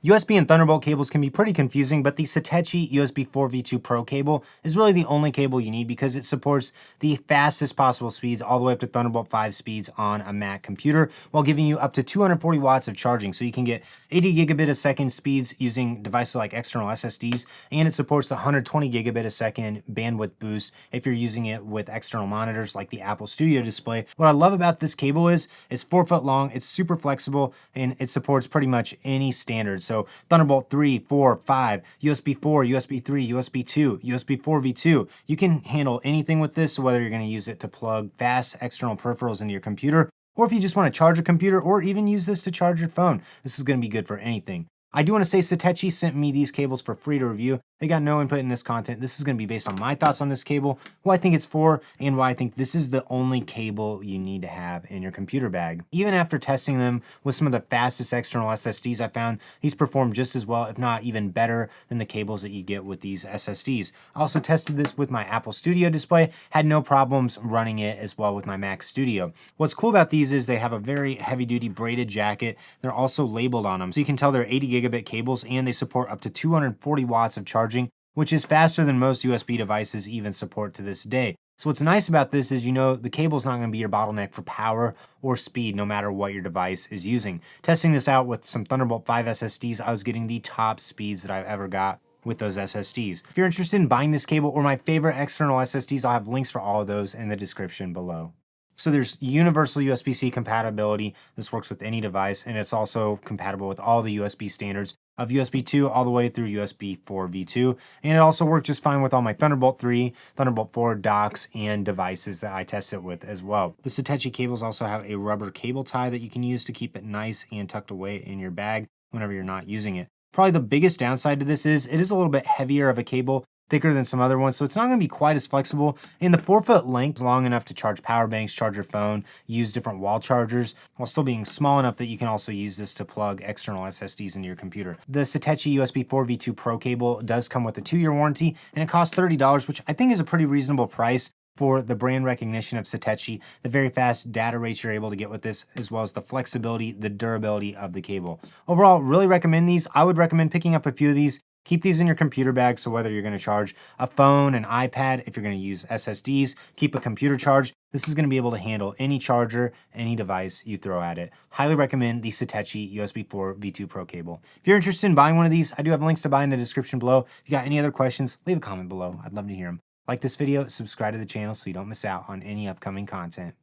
USB and Thunderbolt cables can be pretty confusing, but the Satechi USB4 V2 Pro cable is really the only cable you need because it supports the fastest possible speeds all the way up to Thunderbolt 5 speeds on a Mac computer while giving you up to 240 watts of charging. So you can get 80 gigabit a second speeds using devices like external SSDs, and it supports the 120 gigabit a second bandwidth boost if you're using it with external monitors like the Apple Studio display. What I love about this cable is it's 4 foot long, it's super flexible, and it supports pretty much any standard. So Thunderbolt 3, 4, 5, USB 4, USB 3, USB 2, USB 4 V2. You can handle anything with this, so whether you're going to use it to plug fast external peripherals into your computer, or if you just want to charge a computer, or even use this to charge your phone, this is going to be good for anything. I do want to say Satechi sent me these cables for free to review. They got no input in this content. This is going to be based on my thoughts on this cable, who I think it's for, and why I think this is the only cable you need to have in your computer bag. Even after testing them with some of the fastest external SSDs I found, these perform just as well, if not even better, than the cables that you get with these SSDs. I also tested this with my Apple Studio display, had no problems running it as well with my Mac Studio. What's cool about these is they have a very heavy-duty braided jacket. They're also labeled on them, so you can tell they're 80 gigabit cables, and they support up to 240 watts of charging, which is faster than most USB devices even support to this day. So what's nice about this is, the cable's not going to be your bottleneck for power or speed no matter what your device is using. Testing this out with some Thunderbolt 5 SSDs, I was getting the top speeds that I've ever got with those SSDs. If you're interested in buying this cable or my favorite external SSDs, I'll have links for all of those in the description below. So there's universal USB-C compatibility. This works with any device, and it's also compatible with all the USB standards of USB 2 all the way through USB 4 V2. And it also works just fine with all my Thunderbolt 3, Thunderbolt 4 docks and devices that I test it with as well. The Satechi cables also have a rubber cable tie that you can use to keep it nice and tucked away in your bag whenever you're not using it. Probably the biggest downside to this is it is a little bit heavier of a cable, thicker than some other ones, so it's not going to be quite as flexible. And the 4 foot length is long enough to charge power banks, charge your phone, use different wall chargers, while still being small enough that you can also use this to plug external SSDs into your computer. The Satechi USB 4 V2 Pro cable does come with a 2-year warranty, and it costs $30, which I think is a pretty reasonable price for the brand recognition of Satechi, the very fast data rates you're able to get with this, as well as the flexibility, the durability of the cable. Overall, really recommend these. I would recommend picking up a few of these. Keep these in your computer bag, so whether you're going to charge a phone, an iPad, if you're going to use SSDs, keep a computer charged, this is going to be able to handle any charger, any device you throw at it. Highly recommend the Satechi USB 4 V2 Pro cable. If you're interested in buying one of these, I do have links to buy in the description below. If you got any other questions, leave a comment below. I'd love to hear them. Like this video, subscribe to the channel so you don't miss out on any upcoming content.